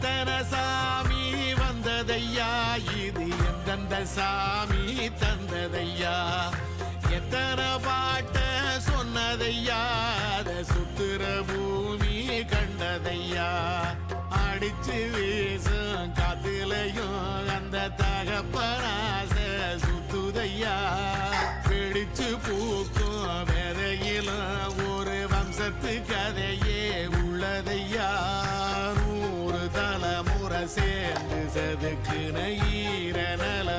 எத்தனை சாமி வந்ததையா, இது எந்தெந்த சாமி தந்ததையா, எத்தனை பாட்ட சொன்னதையா, அத சுத்துற பூமி கண்டதையா, அடிச்சு வீசும் காத்துலையும் அந்த தகப்பனாச சுத்துதையா, பிடிச்சு பூக்கும் வேதையிலும் ஒரு வம்சத்து கதையே உள்ளதையா, 100 தலைமுறை சேர்ந்து செதுக்குன ஈர நல